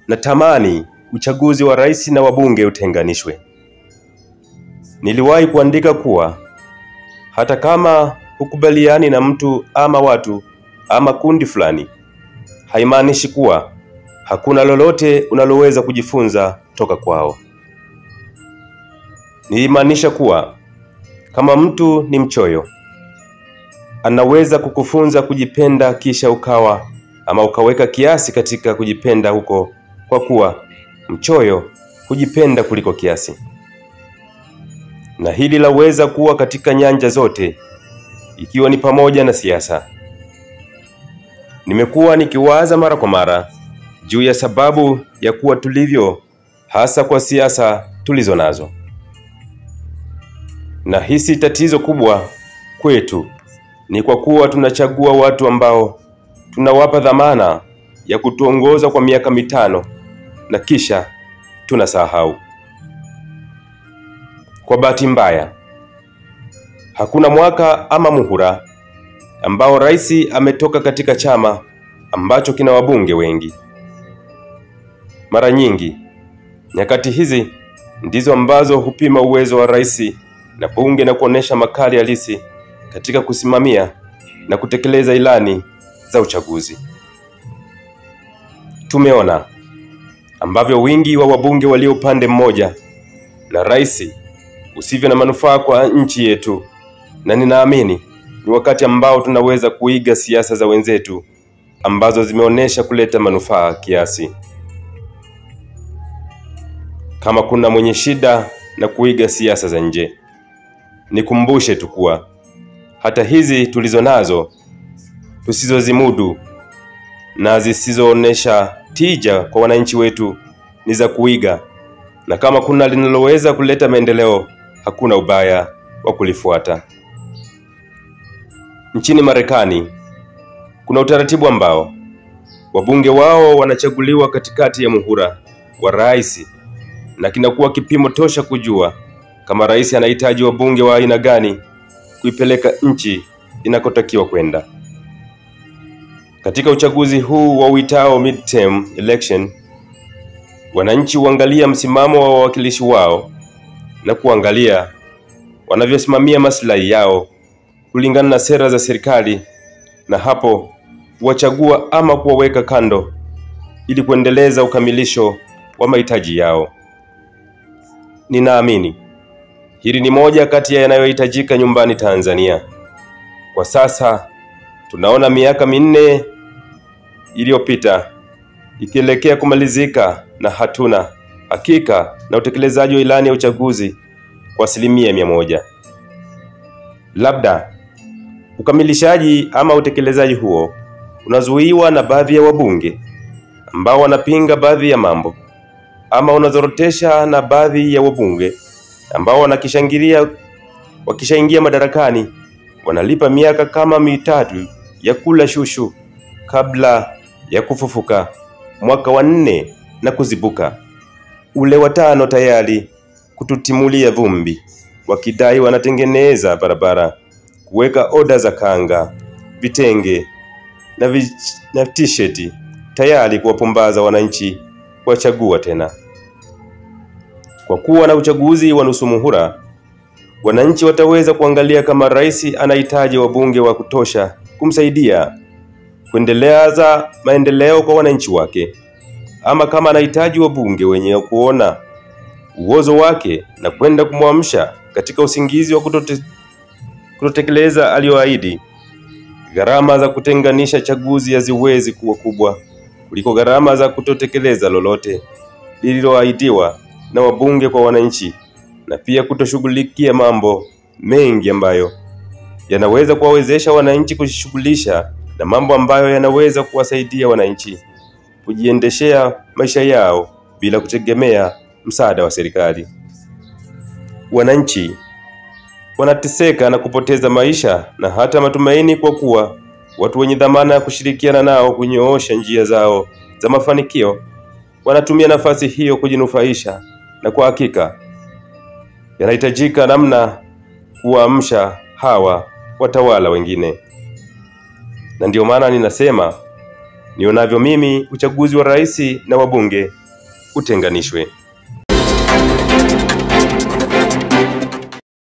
natamani uchaguzi wa rais na wabunge utenganishwe. Niliwahi kuandika kuwa hata kama hukubaliani na mtu ama watu ama kundi fulani, haimaanishi kuwa hakuna lolote unaloweza kujifunza toka kwao. Nilimaanisha kuwa kama mtu ni mchoyo, anaweza kukufunza kujipenda kisha ukawa ama ukaweka kiasi katika kujipenda huko, kwa kuwa mchoyo hujipenda kuliko kiasi. Na hili laweza kuwa katika nyanja zote, ikiwa ni pamoja na siasa. Nimekuwa nikiwaza mara kwa mara juu ya sababu ya kuwa tulivyo, hasa kwa siasa tulizo nazo. Na hisi tatizo kubwa kwetu ni kwa kuwa tunachagua watu ambao tunawapa dhamana ya kutuongoza kwa miaka 5 na kisha tunasahau. Kwa bahati mbaya, hakuna mwaka ama muhula ambao rais ametoka katika chama ambacho kina wabunge wengi. Mara nyingi, nyakati hizi ndizo ambazo hupima uwezo wa rais na bunge na kuonesha makali halisi katika kusimamia na kutekeleza ilani za uchaguzi. Tumeona ambavyo wingi wa wabunge walio upande mmoja na rais usivyo na manufaa kwa nchi yetu, na ninaamini ni wakati ambao tunaweza kuiga siasa za wenzetu ambazo zimeonesha kuleta manufaa kiasi. Kama kuna mwenye shida na kuiga siasa za nje, nikumbushe tu kuwa hata hizi tulizo nazo tusizozimudu na zisizoonesha tija kwa wananchi wetu ni za kuiga, na kama kuna linaloweza kuleta maendeleo, hakuna ubaya wa kulifuata. Nchini Marekani kuna utaratibu ambao wabunge wao wanachaguliwa katikati ya muhula wa rais, na kinakuwa kipimo tosha kujua kama rais anahitaji wabunge wa aina gani kuipeleka nchi inakotakiwa kwenda. Katika uchaguzi huu wa uitao midterm election, wananchi huangalia msimamo wa wawakilishi wao na kuangalia wanavyosimamia maslahi yao kulingana na sera za serikali, na hapo wachagua ama kuwaweka kando ili kuendeleza ukamilisho wa mahitaji yao. Ninaamini hili ni moja kati ya yanayohitajika nyumbani Tanzania. Kwa sasa tunaona miaka 4 iliyopita ikielekea kumalizika na hatuna hakika na utekelezaji wa ilani ya uchaguzi kwa 100%. Labda ukamilishaji ama utekelezaji huo unazuiwa na baadhi ya wabunge ambao wanapinga baadhi ya mambo, ama unazorotesha na baadhi ya wabunge ambao wakishaingia madarakani wanalipa miaka kama 3 ya kula shushu kabla ya kufufuka mwaka wa 4 na kuzibuka ule wa 5 tayari kututimulia vumbi, wakidai wanatengeneza barabara, kuweka oda za kanga, vitenge na t-shirt tayari kuwapumbaza wananchi kuwachagua tena. Kwa kuwa na uchaguzi wa nusu muhula, wananchi wataweza kuangalia kama rais anahitaji wabunge wa kutosha kumsaidia kuendeleza maendeleo kwa wananchi wake, ama kama anahitaji wabunge wenye kuona uozo wake na kwenda kumwamsha katika usingizi wa kutotekeleza aliyoahidi. Gharama za kutenganisha chaguzi haziwezi kuwa kubwa kuliko gharama za kutotekeleza lolote lililoahidiwa na wabunge kwa wananchi, na pia kutoshughulikia mambo mengi ambayo yanaweza kuwawezesha wananchi kujishughulisha na mambo ambayo yanaweza kuwasaidia wananchi kujiendeshea maisha yao bila kutegemea msaada wa serikali. Wananchi wanateseka na kupoteza maisha na hata matumaini, kwa kuwa watu wenye dhamana ya kushirikiana nao kunyoosha njia zao za mafanikio wanatumia nafasi hiyo kujinufaisha, na kwa hakika yanahitajika namna kuamsha hawa watawala wengine. Na ndio maana ninasema Nionavyo mimi, uchaguzi wa rais na wabunge utenganishwe.